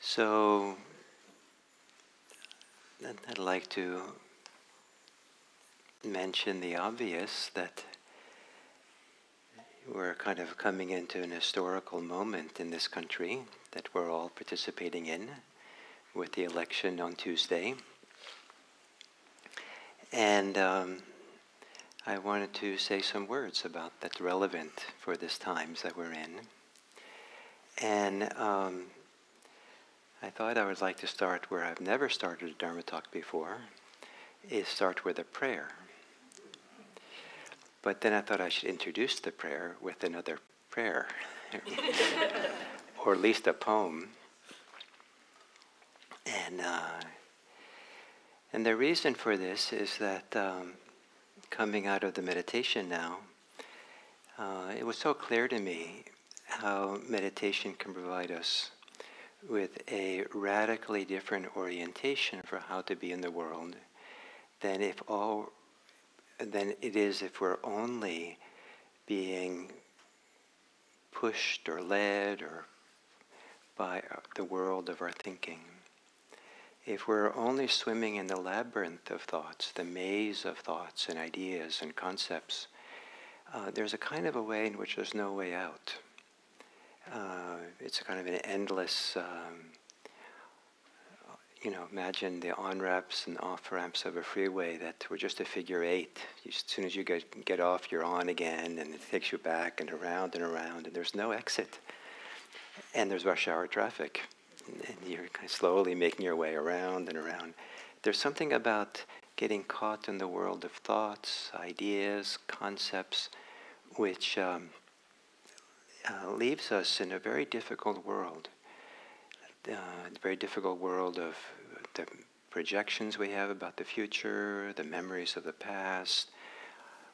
So I'd like to mention the obvious that we're kind of coming into an historical moment in this country that we're all participating in with the election on Tuesday. And I wanted to say some words about that's relevant for this times that we're in. And I thought I would like to start where I've never started a Dharma talk before, is start with a prayer. But then I thought I should introduce the prayer with another prayer, or at least a poem. And the reason for this is that coming out of the meditation now, it was so clear to me how meditation can provide us with a radically different orientation for how to be in the world than it is if we're only being pushed or led or by the world of our thinking. If we're only swimming in the labyrinth of thoughts, the maze of thoughts and ideas and concepts, there's a kind of a way in which there's no way out. It's a kind of an endless, imagine the on-ramps and off-ramps of a freeway that were just a figure eight. As soon as you get off, you're on again, and it takes you back and around, and there's no exit. And there's rush hour traffic, and you're kind of slowly making your way around and around. There's something about getting caught in the world of thoughts, ideas, concepts, which leaves us in a very difficult world. Very difficult world of the projections we have about the future, the memories of the past,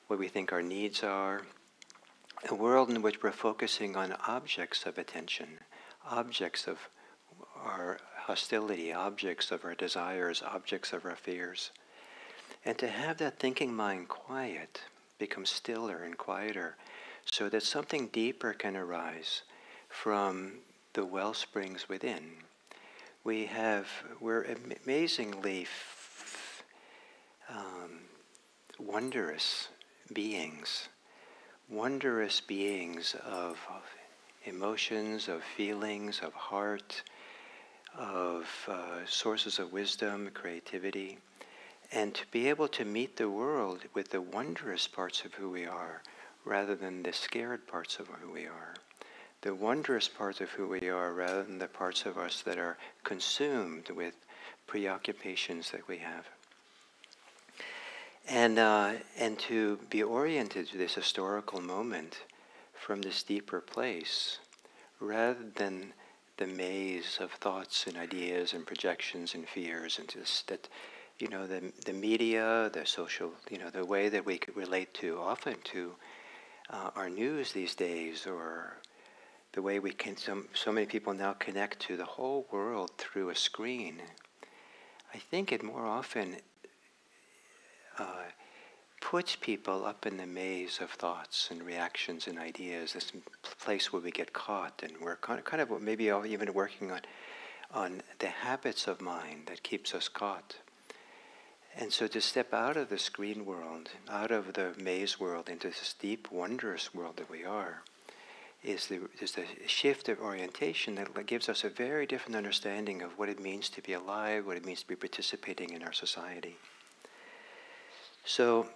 what we think our needs are. A world in which we're focusing on objects of attention, objects of our hostility, objects of our desires, objects of our fears. And to have that thinking mind quiet, become stiller and quieter, so that something deeper can arise from the well springs within. We're amazingly wondrous beings of emotions, of feelings, of heart, of sources of wisdom, creativity, and to be able to meet the world with the wondrous parts of who we are rather than the scared parts of who we are. The wondrous parts of who we are rather than the parts of us that are consumed with preoccupations that we have. And to be oriented to this historical moment from this deeper place, rather than the maze of thoughts and ideas and projections and fears, and just that, the media, the social, the way that we could relate to often to our news these days, or the way we can, so many people now connect to the whole world through a screen. I think it more often puts people up in the maze of thoughts and reactions and ideas, this place where we get caught, and we're kind of maybe even working on the habits of mind that keeps us caught. And so to step out of the screen world, out of the maze world, into this deep, wondrous world that we are, is a shift of orientation that gives us a very different understanding of what it means to be alive, what it means to be participating in our society. So,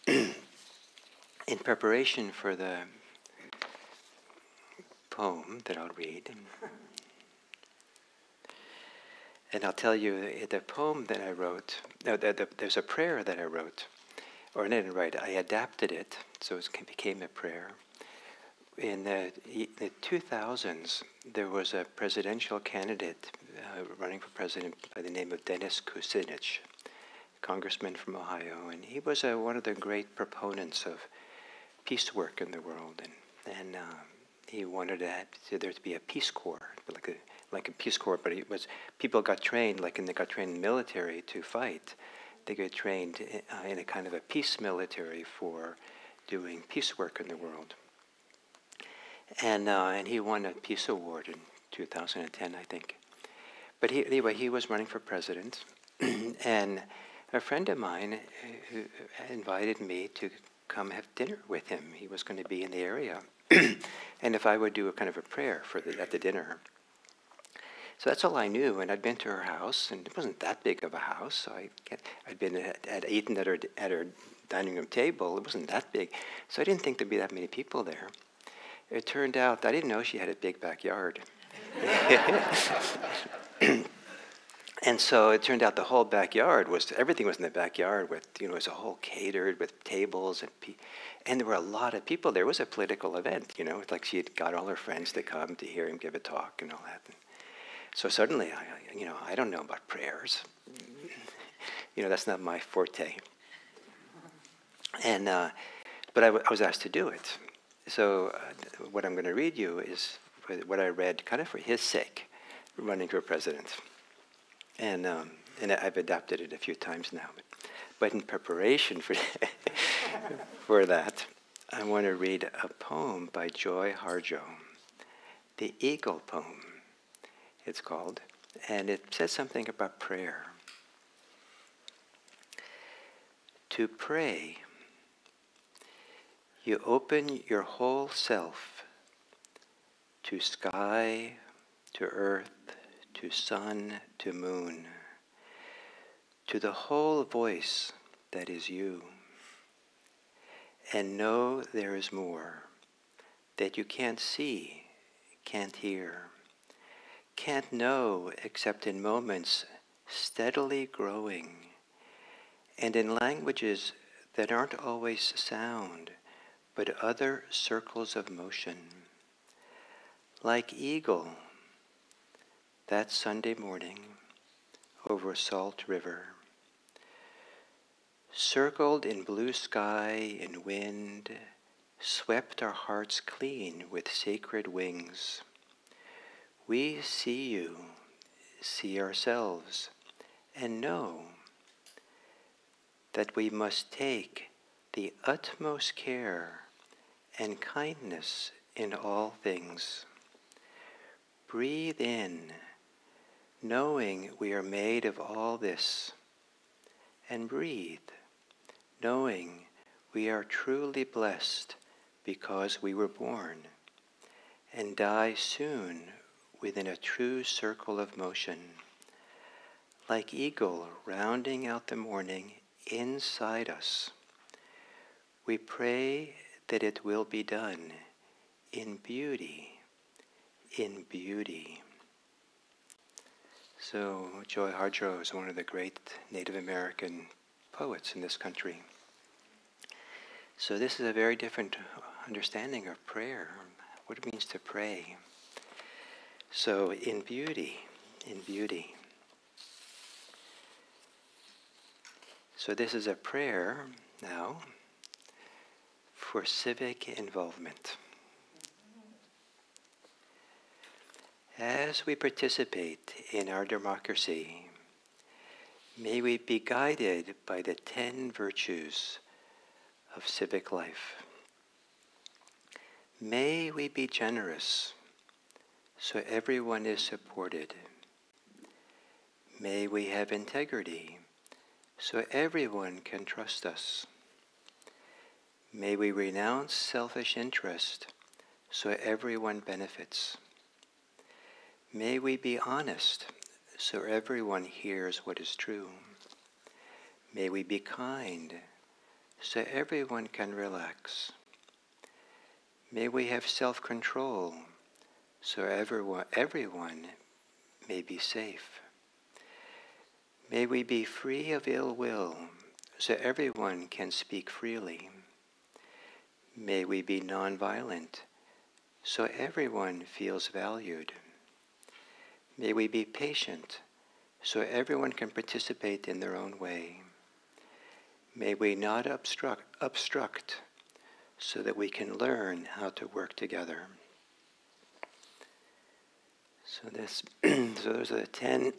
in preparation for the poem that I'll read, and I'll tell you the poem that I wrote, there's a prayer that I wrote, or I didn't write, I adapted it, so it became a prayer. In the 2000s, there was a presidential candidate running for president by the name of Dennis Kucinich, congressman from Ohio, and he was one of the great proponents of peace work in the world, and he wanted there to be a Peace Corps, like a Peace Corps, but people got trained, they got trained in the military to fight. They get trained in a kind of a peace military for doing peace work in the world. And he won a Peace Award in 2010, I think. But anyway, he was running for president, and a friend of mine who invited me to come have dinner with him. He was going to be in the area, and if I would do a kind of a prayer at the dinner. So that's all I knew, and I'd been to her house, and it wasn't that big of a house. So I'd been eaten at her dining room table. It wasn't that big, so I didn't think there'd be that many people there. It turned out I didn't know she had a big backyard. And so it turned out the whole backyard everything was in the backyard with, it was a whole catered with tables and there were a lot of people. There was a political event, like she had got all her friends to come to hear him give a talk and all that. And so suddenly, I don't know about prayers. That's not my forte. And but I was asked to do it. So what I'm going to read you is what I read kind of for his sake, running for president. And I've adapted it a few times now. But in preparation for, for that, I want to read a poem by Joy Harjo, the Eagle Poem, it's called. And it says something about prayer. To pray, you open your whole self to sky, to earth, to sun, to moon, to the whole voice that is you, and know there is more that you can't see, can't hear, can't know except in moments steadily growing, and in languages that aren't always sound, but other circles of motion. Like eagle, that Sunday morning over Salt River, circled in blue sky and wind, swept our hearts clean with sacred wings. We see you, see ourselves, and know that we must take the utmost care and kindness in all things. Breathe in, knowing we are made of all this, and breathe, knowing we are truly blessed because we were born, and die soon within a true circle of motion. Like eagle rounding out the morning inside us, we pray that it will be done in beauty, in beauty. So Joy Harjo is one of the great Native American poets in this country. So this is a very different understanding of prayer, what it means to pray. So in beauty, in beauty. So this is a prayer now for civic involvement. As we participate in our democracy, may we be guided by the 10 virtues of civic life. May we be generous so everyone is supported. May we have integrity so everyone can trust us. May we renounce selfish interest so everyone benefits. May we be honest so everyone hears what is true. May we be kind so everyone can relax. May we have self-control so everyone may be safe. May we be free of ill will so everyone can speak freely. May we be nonviolent so everyone feels valued. May we be patient so everyone can participate in their own way. May we not obstruct so that we can learn how to work together. So those are the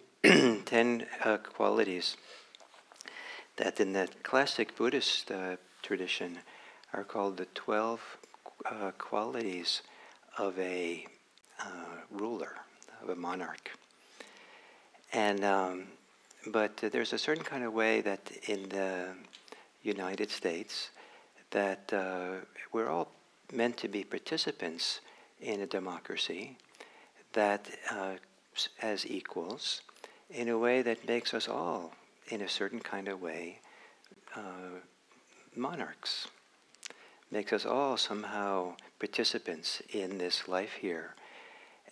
10 qualities that in the classic Buddhist tradition are called the 12 qualities of a ruler, of a monarch. And but there's a certain kind of way that in the United States that we're all meant to be participants in a democracy that as equals in a way that makes us all, in a certain kind of way, monarchs, makes us all somehow participants in this life here.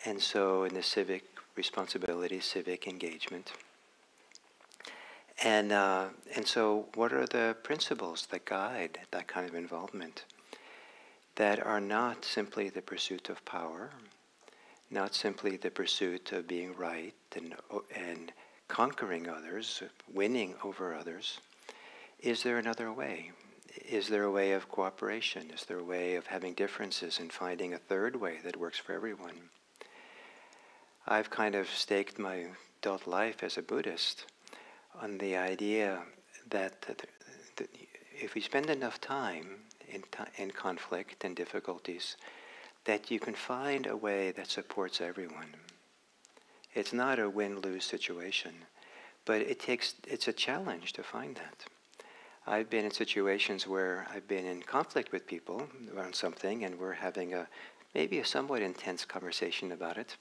And so in the civic responsibility, civic engagement. And so what are the principles that guide that kind of involvement that are not simply the pursuit of power, not simply the pursuit of being right and conquering others, winning over others? Is there another way? Is there a way of cooperation? Is there a way of having differences and finding a third way that works for everyone? I've kind of staked my adult life as a Buddhist on the idea that if we spend enough time in conflict and difficulties, that you can find a way that supports everyone. It's not a win-lose situation, but it's a challenge to find that. I've been in situations where I've been in conflict with people around something, and we're having maybe a somewhat intense conversation about it.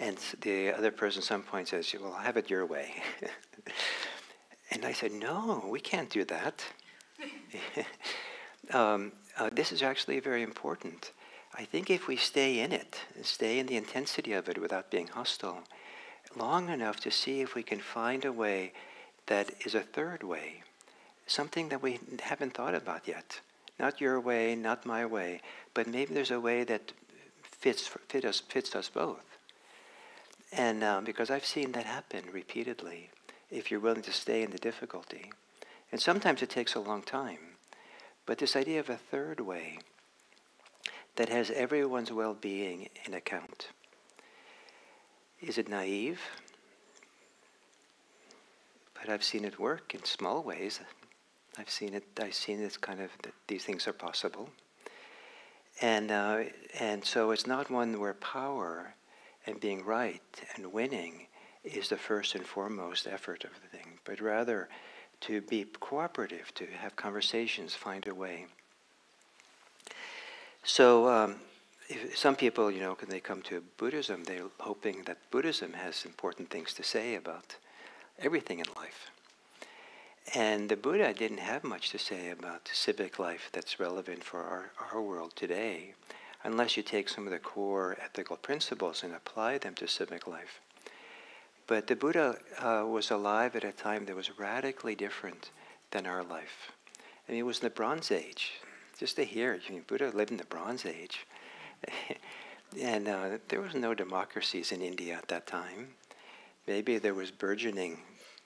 And the other person at some point says, well, have it your way. And I said, no, we can't do that. This is actually very important. I think if we stay in it, stay in the intensity of it without being hostile, long enough to see if we can find a way that is a third way, something that we haven't thought about yet. Not your way, not my way, but maybe there's a way that fits us both. And because I've seen that happen repeatedly, if you're willing to stay in the difficulty. And sometimes it takes a long time. But this idea of a third way that has everyone's well-being in account. Is it naive? But I've seen it work in small ways. I've seen it kind of, that these things are possible. And so it's not one where power and being right and winning is the first and foremost effort of the thing, but rather to be cooperative, to have conversations, find a way. So some people, when they come to Buddhism, they're hoping that Buddhism has important things to say about everything in life. And the Buddha didn't have much to say about civic life that's relevant for our world today, unless you take some of the core ethical principles and apply them to civic life. But the Buddha was alive at a time that was radically different than our life. I mean, it was in the Bronze Age. Just to hear, Buddha lived in the Bronze Age. And there was no democracies in India at that time. Maybe there was burgeoning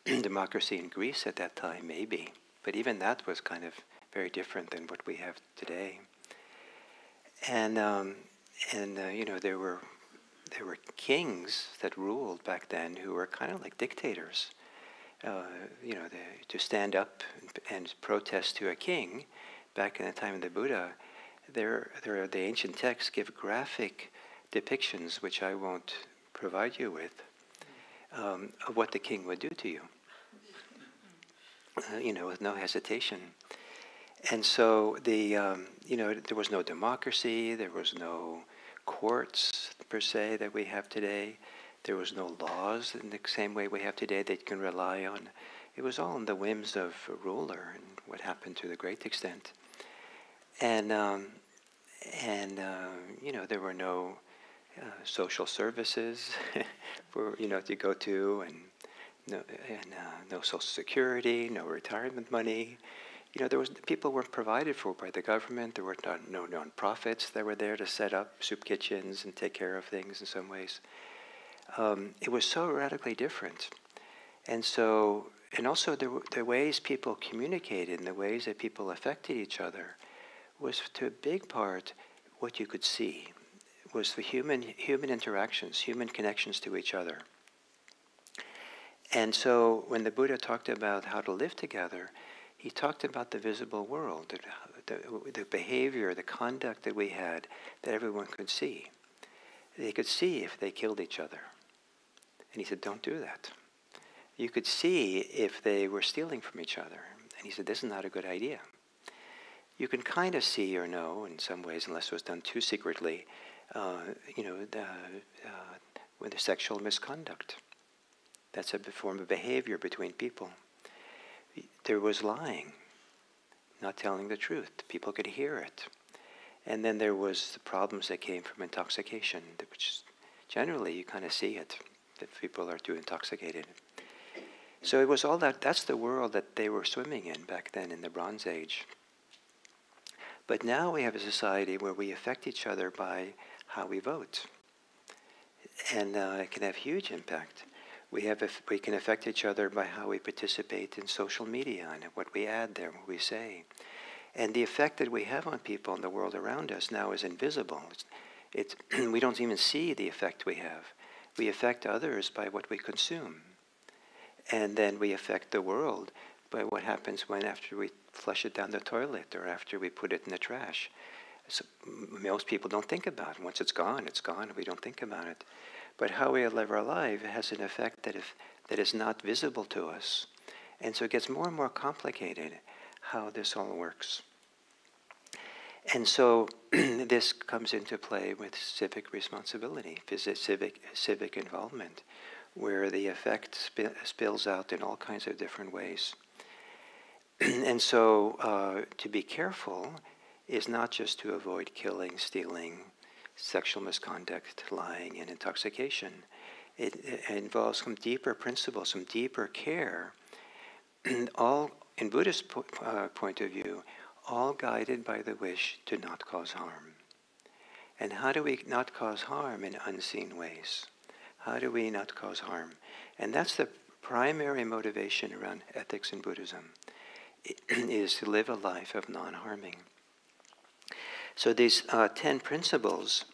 democracy in Greece at that time, maybe. But even that was kind of very different than what we have today. And there were kings that ruled back then who were kind of like dictators. To stand up and protest to a king, back in the time of the Buddha, the ancient texts give graphic depictions, which I won't provide you with, of what the king would do to you. With no hesitation. And so there was no democracy, there was no courts per se that we have today. There was no laws in the same way we have today that you can rely on. It was all in the whims of a ruler and what happened to a great extent. And there were no social services for to go to, and no social security, no retirement money. People weren't provided for by the government. There were no non-profits that were there to set up soup kitchens and take care of things in some ways. It was so radically different. And also the ways people communicated and the ways that people affected each other was to a big part what you could see, was the human interactions, human connections to each other. And so when the Buddha talked about how to live together, he talked about the visible world, the behavior, the conduct that we had that everyone could see. They could see if they killed each other. And he said, don't do that. You could see if they were stealing from each other. And he said, this is not a good idea. You can kind of see or know in some ways, unless it was done too secretly, with the sexual misconduct. That's a form of behavior between people. There was lying, not telling the truth. People could hear it. And then there was the problems that came from intoxication, which generally you kind of see it, that people are too intoxicated. So it was all that. That's the world that they were swimming in back then in the Bronze Age. But now we have a society where we affect each other by how we vote. And it can have huge impact. We can affect each other by how we participate in social media and what we add there, what we say. And the effect that we have on people in the world around us now is invisible. We don't even see the effect we have. We affect others by what we consume. And then we affect the world by what happens after we flush it down the toilet or after we put it in the trash. So most people don't think about it. Once it's gone, and we don't think about it. But how we live our life has an effect that is not visible to us. And so it gets more and more complicated how this all works. And so this comes into play with civic responsibility, civic involvement, where the effect spills out in all kinds of different ways. And so to be careful is not just to avoid killing, stealing, sexual misconduct, lying, and intoxication. It involves some deeper principles, some deeper care, all, in Buddhist point of view, all guided by the wish to not cause harm. And how do we not cause harm in unseen ways? How do we not cause harm? And that's the primary motivation around ethics in Buddhism, is to live a life of non-harming. So these 10 principles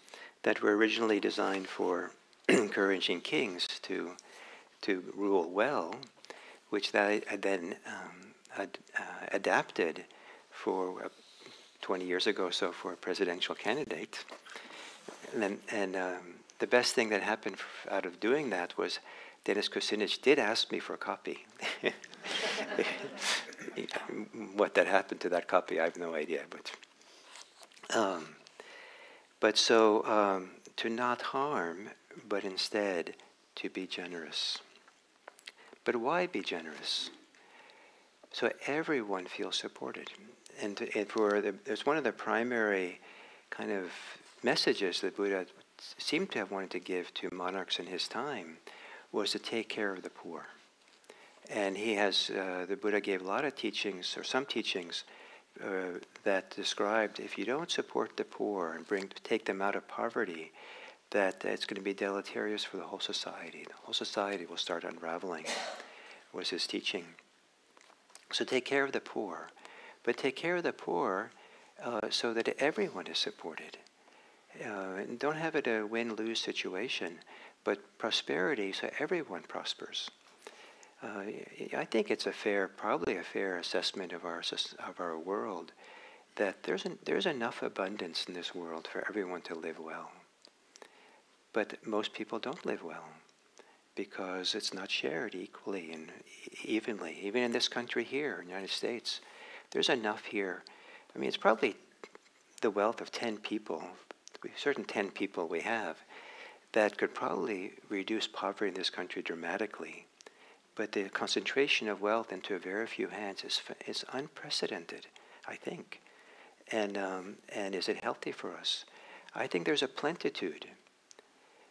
that were originally designed for encouraging kings to rule well, which I then adapted for 20 years ago or so for a presidential candidate. And the best thing that happened out of doing that was Dennis Kucinich did ask me for a copy. What that happened to that copy, I have no idea. But to not harm, but instead to be generous. But why be generous? So everyone feels supported. And it's one of the primary kind of messages that Buddha seemed to have wanted to give to monarchs in his time, was to take care of the poor. And the Buddha gave a lot of teachings, or some teachings, that described if you don't support the poor and take them out of poverty, that it's going to be deleterious for the whole society. The whole society will start unraveling, was his teaching. So take care of the poor, but take care of the poor so that everyone is supported. And don't have it a win-lose situation, but prosperity so everyone prospers. I think it's probably a fair assessment of our world, that there's enough abundance in this world for everyone to live well. But most people don't live well because it's not shared equally and evenly. Even in this country here, in the United States, there's enough here. I mean, it's probably the wealth of 10 people, certain 10 people we have, that could probably reduce poverty in this country dramatically. But the concentration of wealth into a very few hands is unprecedented, I think. And is it healthy for us? I think there's a plenitude,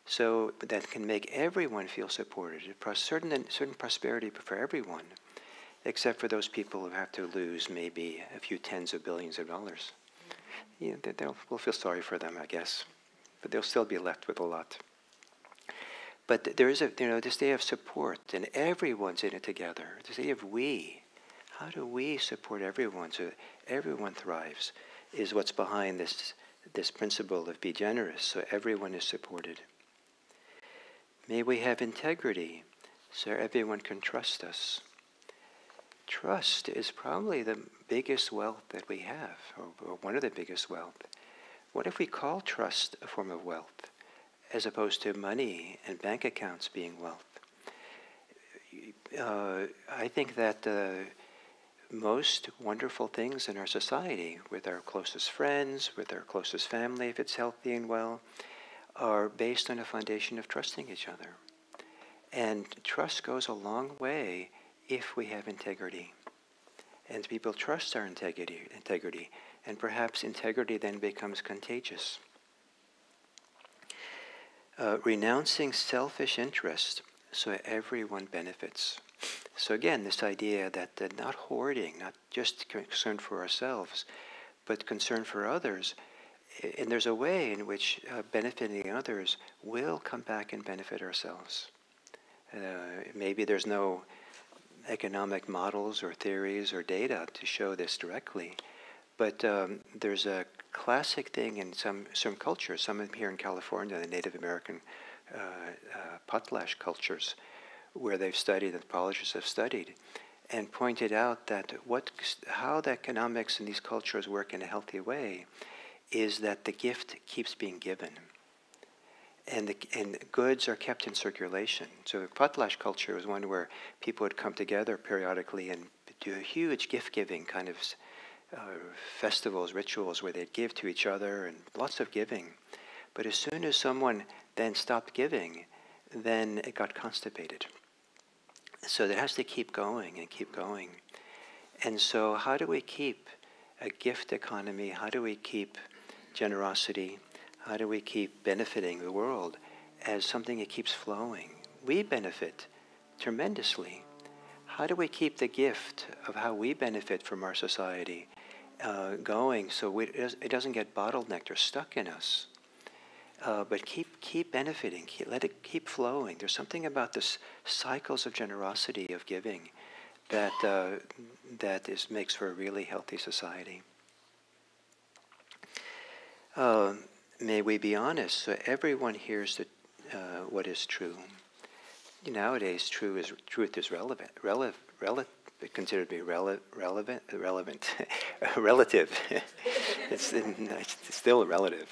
so that can make everyone feel supported. Certain prosperity for everyone, except for those people who have to lose maybe a few tens of billions of dollars. Yeah, we'll feel sorry for them, I guess, but they'll still be left with a lot. But there is this day of support, and everyone's in it together. This day of we. How do we support everyone so everyone thrives? Is what's behind this principle of be generous, so everyone is supported. May we have integrity, so everyone can trust us. Trust is probably the biggest wealth that we have, or one of the biggest wealth. What if we call trust a form of wealth, as opposed to money and bank accounts being wealth? I think that the most wonderful things in our society, with our closest friends, with our closest family, if it's healthy and well, are based on a foundation of trusting each other. And trust goes a long way if we have integrity. And people trust our integrity, and perhaps integrity then becomes contagious. Renouncing selfish interest so everyone benefits. So again, this idea that not hoarding, not just concern for ourselves, but concern for others. And there's a way in which benefiting others will come back and benefit ourselves. Maybe there's no economic models or theories or data to show this directly, but there's a classic thing in some cultures, some here in California, the Native American potlatch cultures, where they've studied, anthropologists have studied, and pointed out that how the economics in these cultures work in a healthy way is that the gift keeps being given, and goods are kept in circulation. So the potlatch culture was one where people would come together periodically and do a huge gift-giving kind of festivals, rituals, where they'd give to each other and lots of giving. But as soon as someone then stopped giving, then it got constipated. So it has to keep going and keep going. And so how do we keep a gift economy? How do we keep generosity? How do we keep benefiting the world as something that keeps flowing? We benefit tremendously. How do we keep the gift of how we benefit from our society going so it doesn't get bottlenecked or stuck in us? But keep benefiting, let it keep flowing. There's something about this cycles of generosity, of giving, that makes for a really healthy society. May we be honest, so everyone hears what is true. Nowadays, truth is considered to be relevant, relative. It's still relevant.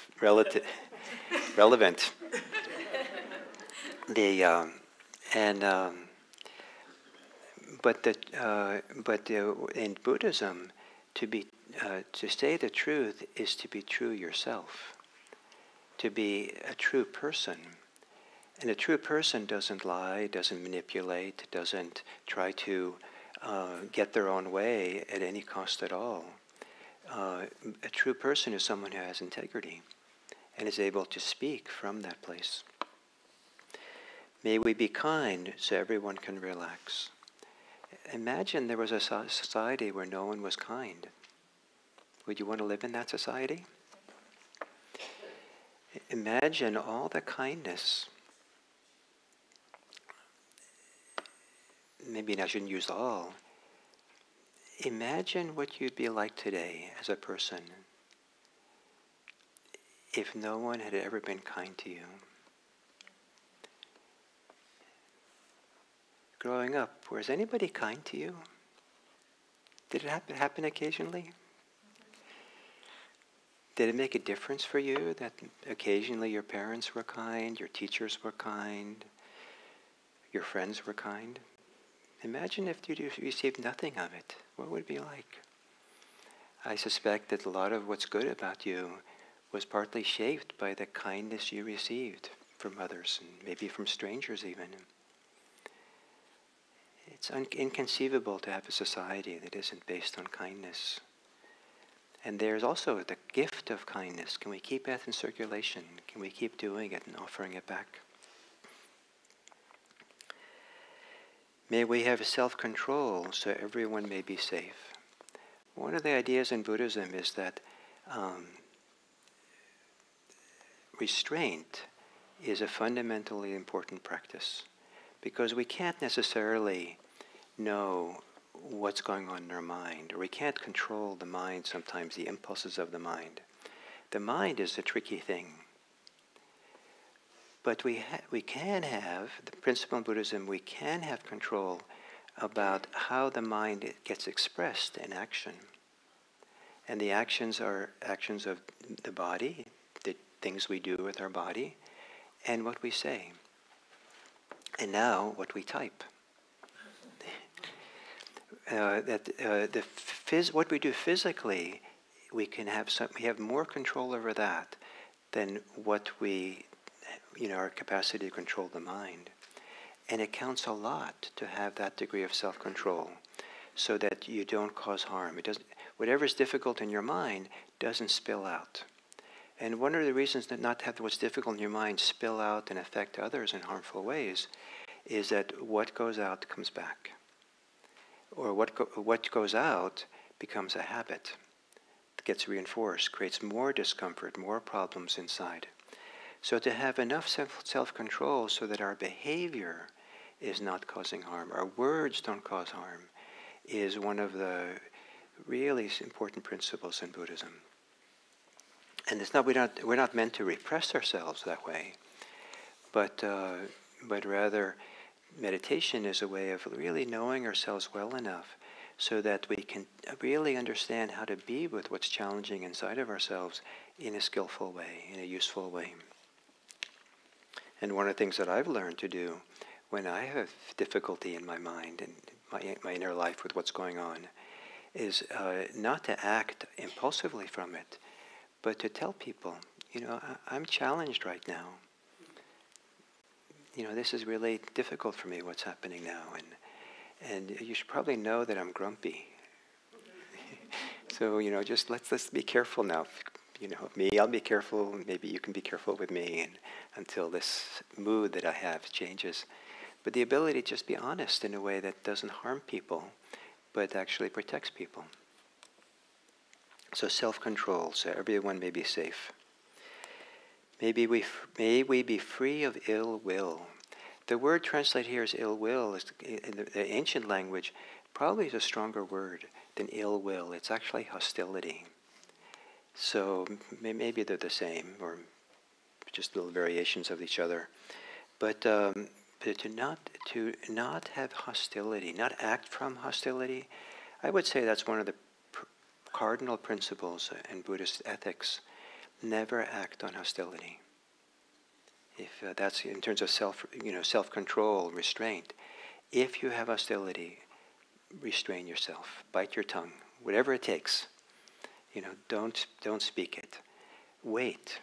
But in Buddhism, to say the truth is to be true yourself, to be a true person. And a true person doesn't lie, doesn't manipulate, doesn't try to get their own way at any cost at all. A true person is someone who has integrity and is able to speak from that place. May we be kind so everyone can relax. Imagine there was a society where no one was kind. Would you want to live in that society? Imagine all the kindness. Maybe I shouldn't use all. Imagine what you'd be like today as a person if no one had ever been kind to you. Growing up, was anybody kind to you? Did it happen occasionally? Did it make a difference for you that occasionally your parents were kind, your teachers were kind, your friends were kind? Imagine if you received nothing of it. What would it be like? I suspect that a lot of what's good about you was partly shaped by the kindness you received from others, and maybe from strangers even. It's inconceivable to have a society that isn't based on kindness. And there's also the gift of kindness. Can we keep that in circulation? Can we keep doing it and offering it back? May we have self-control so everyone may be safe. One of the ideas in Buddhism is that restraint is a fundamentally important practice, because we can't necessarily know what's going on in our mind, or we can't control the mind sometimes, the impulses of the mind. The mind is a tricky thing. But we can have, the principle in Buddhism, we can have control about how the mind gets expressed in action. And the actions are actions of the body, the things we do with our body, and what we say. And now, what we type. what we do physically, we have more control over that than what our capacity to control the mind. And it counts a lot to have that degree of self-control so that you don't cause harm. Whatever's difficult in your mind doesn't spill out. And one of the reasons that not to have what's difficult in your mind spill out and affect others in harmful ways is that what goes out comes back. Or what goes out becomes a habit. It gets reinforced, creates more discomfort, more problems inside. So to have enough self-control so that our behavior is not causing harm, our words don't cause harm, is one of the really important principles in Buddhism. And we're not meant to repress ourselves that way, but rather meditation is a way of really knowing ourselves well enough so that we can really understand how to be with what's challenging inside of ourselves in a skillful way, in a useful way. And one of the things that I've learned to do when I have difficulty in my mind and my inner life with what's going on is not to act impulsively from it, but to tell people, I'm challenged right now. This is really difficult for me, what's happening now. And you should probably know that I'm grumpy. So, just let's be careful now. Me, I'll be careful, and maybe you can be careful with me until this mood that I have changes. But the ability to just be honest in a way that doesn't harm people, but actually protects people. So self-control, so everyone may be safe. May we be free of ill will. The word translated here as ill will is, in the ancient language, probably is a stronger word than ill will. It's actually hostility. So maybe they're the same, or just little variations of each other. But to not have hostility, not act from hostility, I would say that's one of the cardinal principles in Buddhist ethics. Never act on hostility. If that's in terms of self-control, restraint. If you have hostility, restrain yourself, bite your tongue, whatever it takes. Don't speak it. Wait.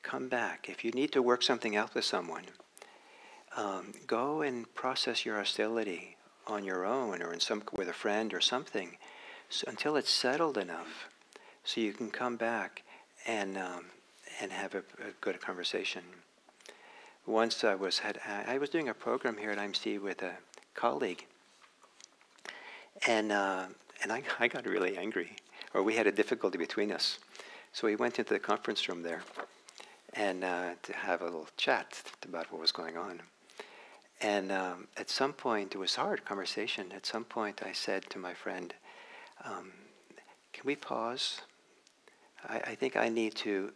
Come back. If you need to work something out with someone, go and process your hostility on your own or with a friend or something, until it's settled enough, so you can come back and have a good conversation. Once I was doing a program here at IMC with a colleague, and I got really angry, or we had a difficulty between us. So we went into the conference room there, and to have a little chat about what was going on. And at some point, it was hard conversation. At some point, I said to my friend, "Can we pause? I think I need to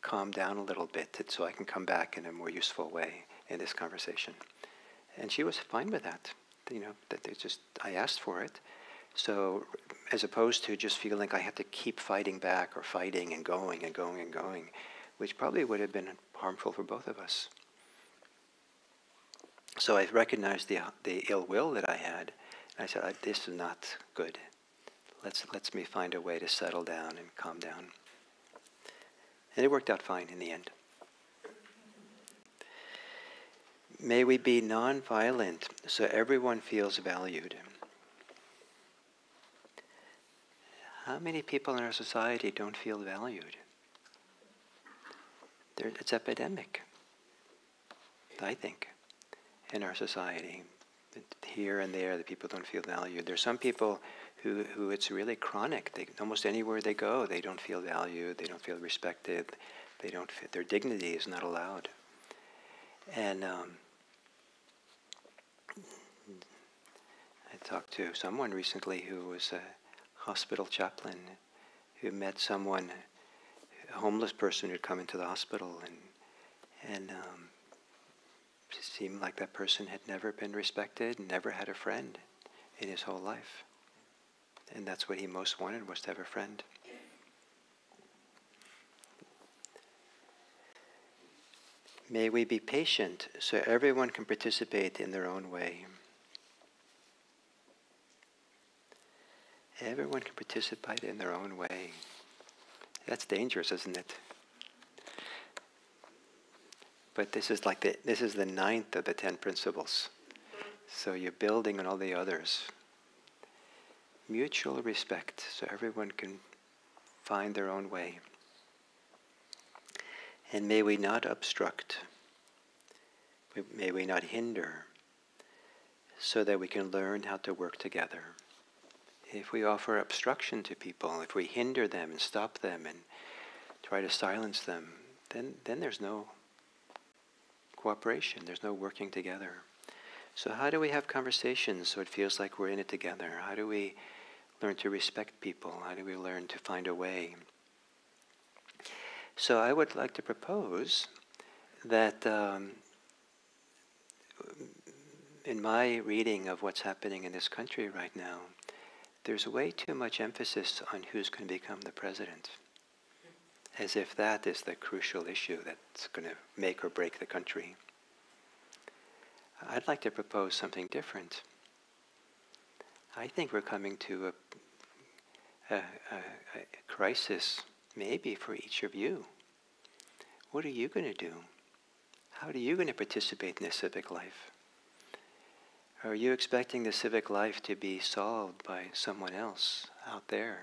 calm down a little bit so I can come back in a more useful way in this conversation." And she was fine with that. I asked for it. So as opposed to just feeling like I have to keep fighting back or fighting and going and going and going, which probably would have been harmful for both of us. So I recognized the ill will that I had. And I said, this is not good. Let's me find a way to settle down and calm down. And it worked out fine in the end. May we be non-violent so everyone feels valued. How many people in our society don't feel valued? It's epidemic, I think, in our society. Here and there, the people don't feel valued. There's some people who it's really chronic. Almost anywhere they go, they don't feel valued, they don't feel respected, their dignity is not allowed. And I talked to someone recently who was a hospital chaplain who met someone, a homeless person who'd come into the hospital, and it seemed like that person had never been respected, never had a friend in his whole life. And that's what he most wanted, was to have a friend. May we be patient so everyone can participate in their own way. Everyone can participate in their own way. That's dangerous, isn't it? But this is the 9th of the 10 principles. So you're building on all the others. Mutual respect, so everyone can find their own way. And may we not obstruct, may we not hinder, so that we can learn how to work together. If we offer obstruction to people, if we hinder them and stop them and try to silence them, then there's no cooperation, there's no working together. So how do we have conversations so it feels like we're in it together? How do we learn to respect people? How do we learn to find a way? So I would like to propose that in my reading of what's happening in this country right now, there's way too much emphasis on who's going to become the president, as if that is the crucial issue that's going to make or break the country. I'd like to propose something different. I think we're coming to a crisis, maybe for each of you. What are you going to do? How are you going to participate in the civic life? Are you expecting the civic life to be solved by someone else out there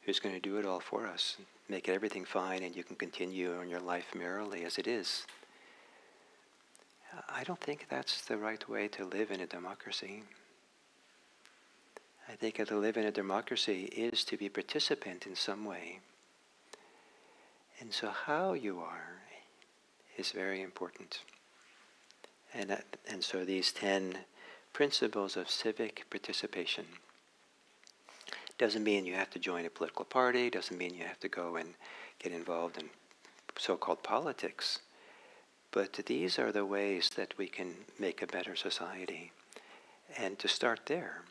who's going to do it all for us, make everything fine, and you can continue on your life merrily as it is? I don't think that's the right way to live in a democracy. I think to live in a democracy is to be participant in some way. And so how you are is very important. And so these 10 principles of civic participation doesn't mean you have to join a political party, doesn't mean you have to go and get involved in so-called politics. But these are the ways that we can make a better society. And to start there.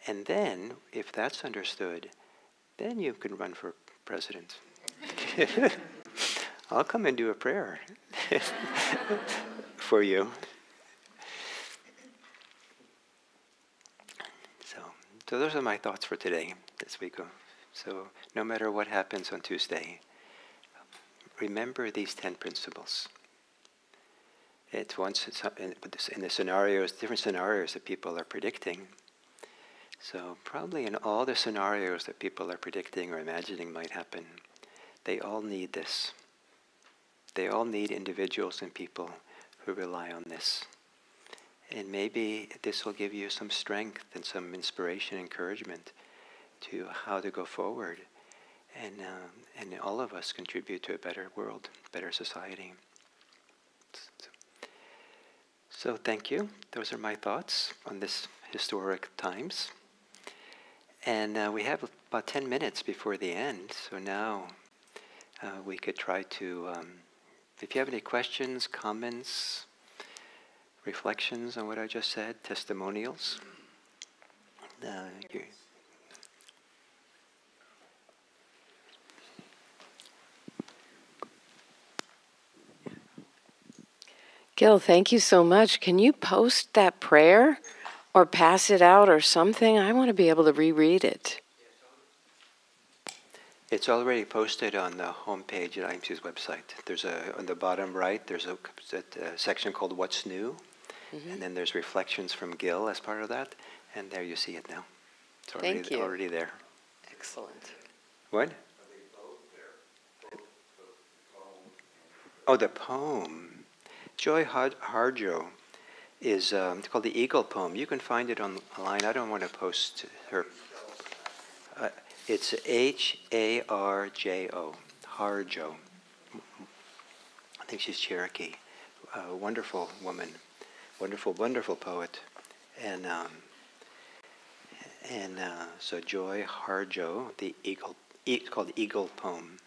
And then, if that's understood, then you can run for president. I'll come and do a prayer for you. So those are my thoughts for today, this week. So no matter what happens on Tuesday, remember these 10 principles. It's in the scenarios, different scenarios that people are predicting. So probably in all the scenarios that people are predicting or imagining might happen, they all need this. They all need individuals and people who rely on this. And maybe this will give you some strength and some inspiration, encouragement to how to go forward. And all of us contribute to a better world, better society. So thank you. Those are my thoughts on this historic times. And we have about 10 minutes before the end. So now we could try to, if you have any questions, comments, reflections on what I just said, testimonials. Gil, thank you so much. Can you post that prayer or pass it out or something? I want to be able to reread it. It's already posted on the homepage at IMC's website. There's on the bottom right, there's a section called What's New, and then there's reflections from Gil as part of that, and there you see it now. It's already there. Excellent. What? Oh, the poem. Joy Harjo is it's called the Eagle Poem. You can find it online. I don't want to post her. It's Harjo, Harjo. I think she's Cherokee. A wonderful woman, wonderful poet, and so Joy Harjo, the Eagle. It's called the Eagle Poem.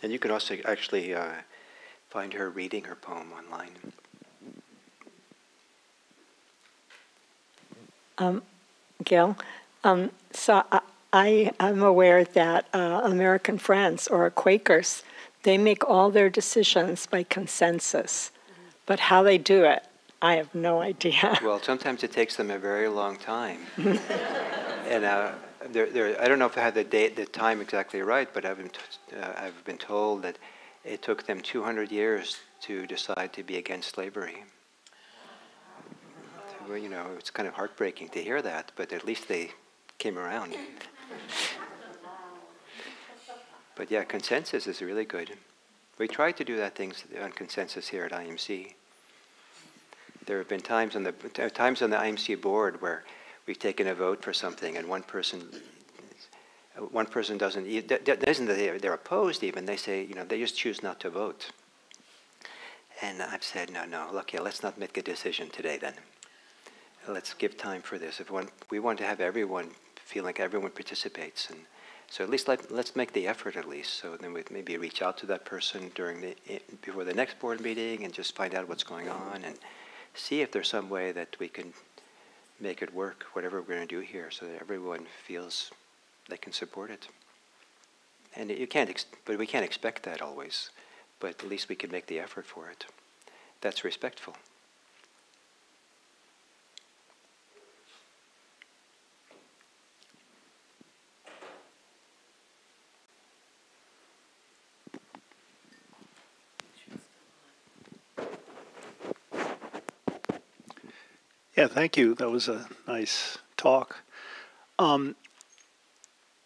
And you can also actually find her reading her poem online. Gil, so I am aware that American Friends or Quakers, they make all their decisions by consensus. But how they do it, I have no idea. Well, sometimes it takes them a very long time. And I don't know if I have the time exactly right, but I've been told that it took them 200 years to decide to be against slavery. Well, it's kind of heartbreaking to hear that, but at least they came around. But yeah, consensus is really good. We try to do that things on consensus here at IMC. There have been times on the IMC board where we've taken a vote for something, and one person doesn't they're opposed even. They say they just choose not to vote. And I've said no. Look, let's not make a decision today then. Let's give time for this. We want to have everyone feel like everyone participates, and so at least let's make the effort at least. So then we maybe reach out to that person before the next board meeting and just find out what's going on and see if there's some way that we can make it work, whatever we're going to do here, so that everyone feels they can support it. And but we can't expect that always. But at least we can make the effort for it. That's respectful. Yeah, thank you. That was a nice talk.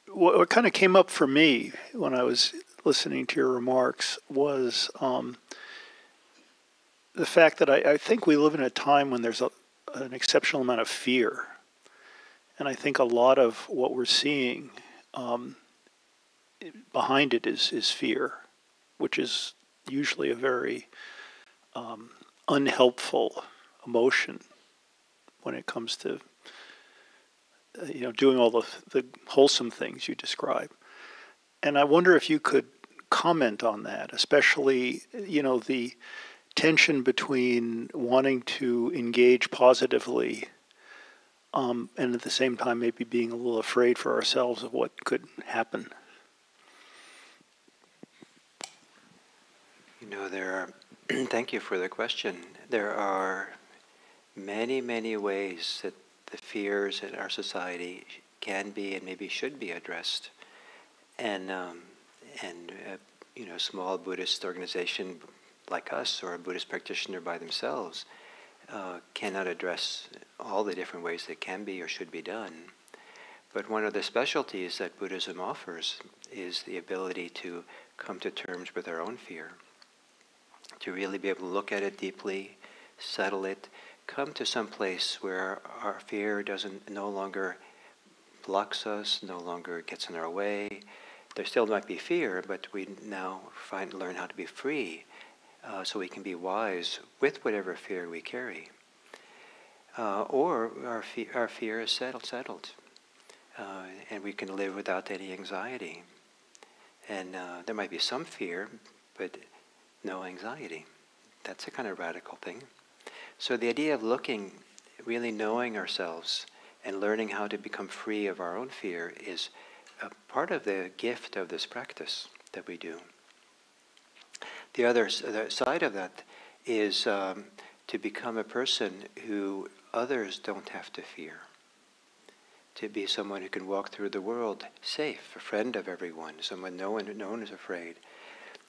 What kind of came up for me when I was listening to your remarks was the fact that I think we live in a time when there's an exceptional amount of fear. And I think a lot of what we're seeing behind it is fear, which is usually a very unhelpful emotion when it comes to doing all the wholesome things you describe. And I wonder if you could comment on that, especially the tension between wanting to engage positively and at the same time maybe being a little afraid for ourselves of what could happen. Thank you for the question. There are many, many ways that the fears in our society can be and maybe should be addressed. And a small Buddhist organization like us or a Buddhist practitioner by themselves cannot address all the different ways that can be or should be done. But one of the specialties that Buddhism offers is the ability to come to terms with our own fear, to really be able to look at it deeply, settle it, come to some place where our fear no longer blocks us, no longer gets in our way. There still might be fear, but we now learn how to be free, so we can be wise with whatever fear we carry. Or our fear is settled, and we can live without any anxiety. And there might be some fear, but no anxiety. That's a kind of radical thing. So the idea of really knowing ourselves and learning how to become free of our own fear is a part of the gift of this practice that we do. The other side of that is to become a person who others don't have to fear. To be someone who can walk through the world safe, a friend of everyone, someone no one is afraid.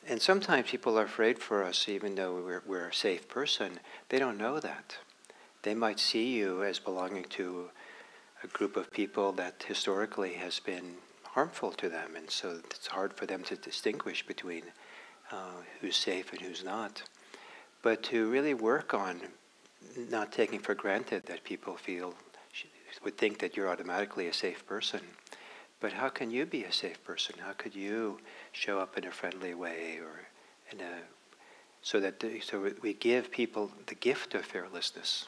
And sometimes people are afraid for us even though we're a safe person. They don't know that. They might see you as belonging to a group of people that historically has been harmful to them, and so it's hard for them to distinguish between who's safe and who's not. But to really work on not taking for granted that people would think that you're automatically a safe person. But how can you be a safe person? How could you show up in a friendly way, or so we give people the gift of fearlessness,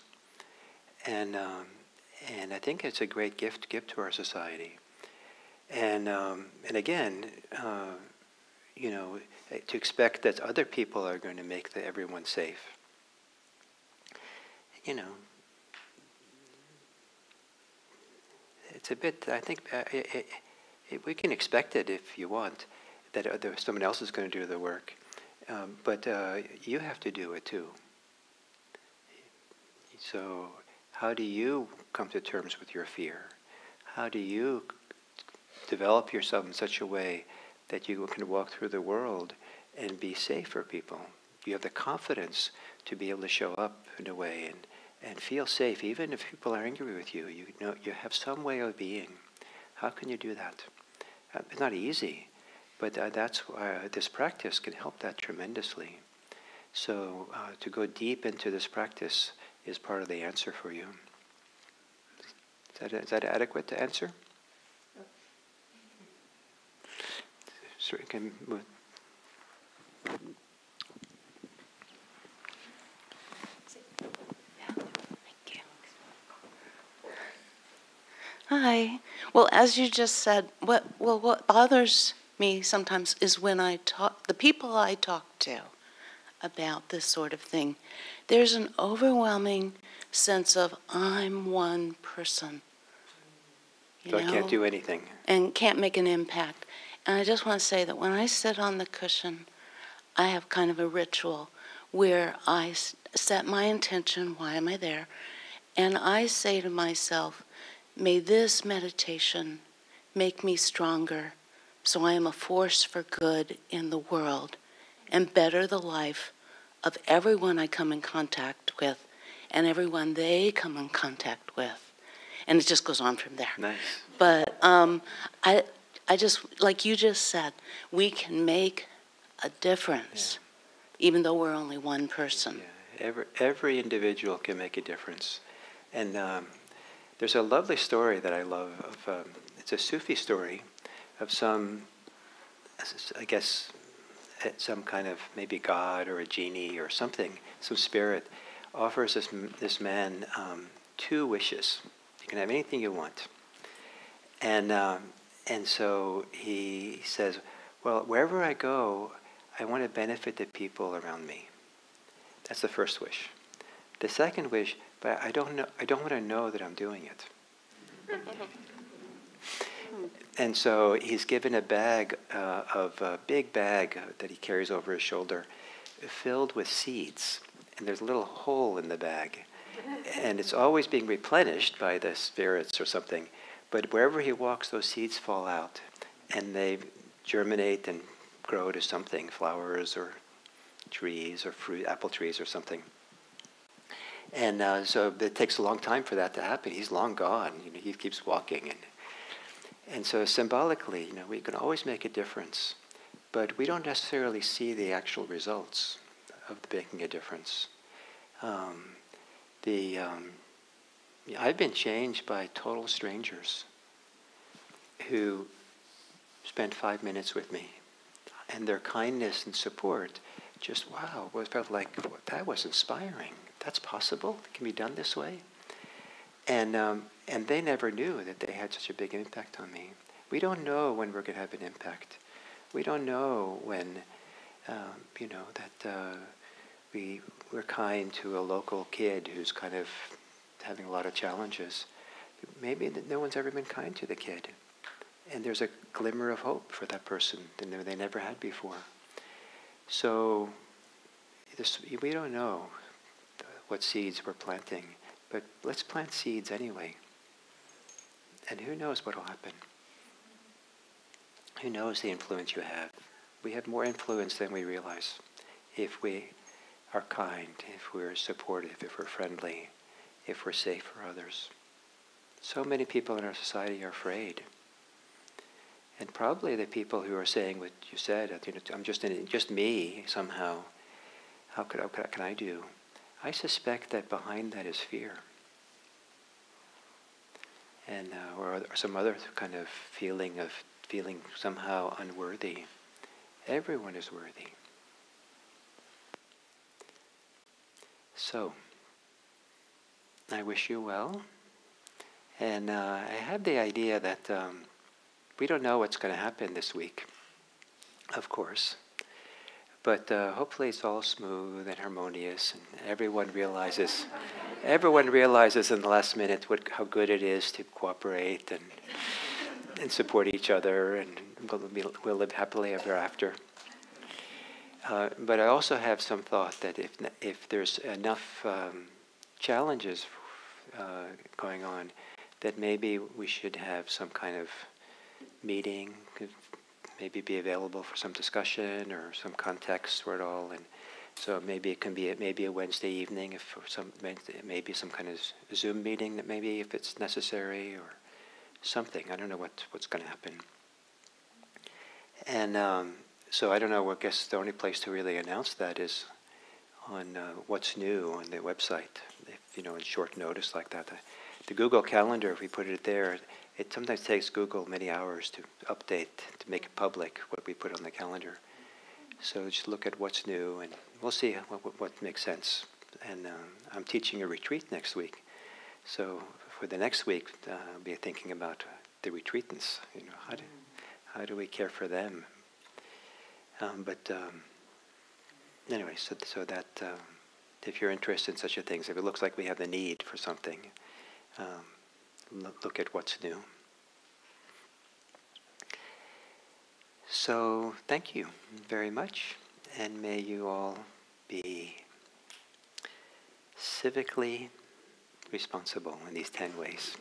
and I think it's a great gift to our society, and again, to expect that other people are going to make everyone safe. It's a bit. I think we can expect it if you want, that someone else is going to do the work, but you have to do it too. So how do you come to terms with your fear? How do you develop yourself in such a way that you can walk through the world and be safe for people? You have the confidence to be able to show up in a way and feel safe, even if people are angry with you. You know, you have some way of being. How can you do that? It's not easy, but that's why this practice can help that tremendously. So to go deep into this practice is part of the answer for you. Is that adequate to answer? So we can move. Hi. Well, as you just said, what bothers me sometimes is when the people I talk to about this sort of thing, there's an overwhelming sense of I'm one person. So I can't do anything. And can't make an impact. And I just want to say that when I sit on the cushion, I have kind of a ritual where I set my intention, why am I there? And I say to myself, may this meditation make me stronger so I am a force for good in the world and better the life of everyone I come in contact with and everyone they come in contact with. And it just goes on from there. Nice. But I just, like you just said, we can make a difference, even though we're only one person. Yeah. Every individual can make a difference. And there's a lovely story that I love. It's a Sufi story of some, I guess, some kind of maybe god or a genie or something, some spirit, offers this man 2 wishes. You can have anything you want. And so he says, well, wherever I go, I want to benefit the people around me. That's the first wish. The second wish, but I don't want to know that I'm doing it. And so he's given a bag, a big bag that he carries over his shoulder, filled with seeds. And there's a little hole in the bag. And it's always being replenished by the spirits or something. But wherever he walks, those seeds fall out. And they germinate and grow to something, flowers or trees or fruit, apple trees or something. And so it takes a long time for that to happen. He's long gone. He keeps walking. And so symbolically, we can always make a difference. But we don't necessarily see the actual results of making a difference. I've been changed by total strangers who spent 5 minutes with me. And their kindness and support just, wow, it felt like, that was inspiring. That's possible? It can be done this way? And they never knew that they had such a big impact on me. We don't know when we're going to have an impact. We don't know when, that we're kind to a local kid who's kind of having a lot of challenges. Maybe no one's ever been kind to the kid. And there's a glimmer of hope for that person that they never had before. So we don't know what seeds we're planting, but let's plant seeds anyway. And who knows what will happen? Who knows the influence you have? We have more influence than we realize if we are kind, if we're supportive, if we're friendly, if we're safe for others. So many people in our society are afraid. And probably the people who are saying what you said, I'm just me somehow. What can I do? I suspect that behind that is fear, and or some other kind of feeling somehow unworthy. Everyone is worthy. So, I wish you well, and I have the idea that we don't know what's going to happen this week, of course. But hopefully it's all smooth and harmonious, and everyone realizes in the last minute how good it is to cooperate and support each other, and we'll live happily ever after. But I also have some thought that if there's enough challenges going on, that maybe we should have some kind of meeting, could maybe be available for some discussion or some context for it all. And so maybe it can be maybe a Wednesday evening, if or maybe some kind of Zoom meeting, that maybe if it's necessary, or something. I don't know what's going to happen. And so I don't know. I guess the only place to really announce that is on what's new on the website. If, in short notice like that. The Google Calendar, if we put it there, it sometimes takes Google many hours to update, to make it public, what we put on the calendar. So just look at what's new, and we'll see what makes sense. And I'm teaching a retreat next week. So for the next week, I'll be thinking about the retreatants. How do we care for them? Anyway, so that if you're interested in such a thing, if it looks like we have the need for something, look at what's new. So thank you very much, and may you all be civically responsible in these 10 ways.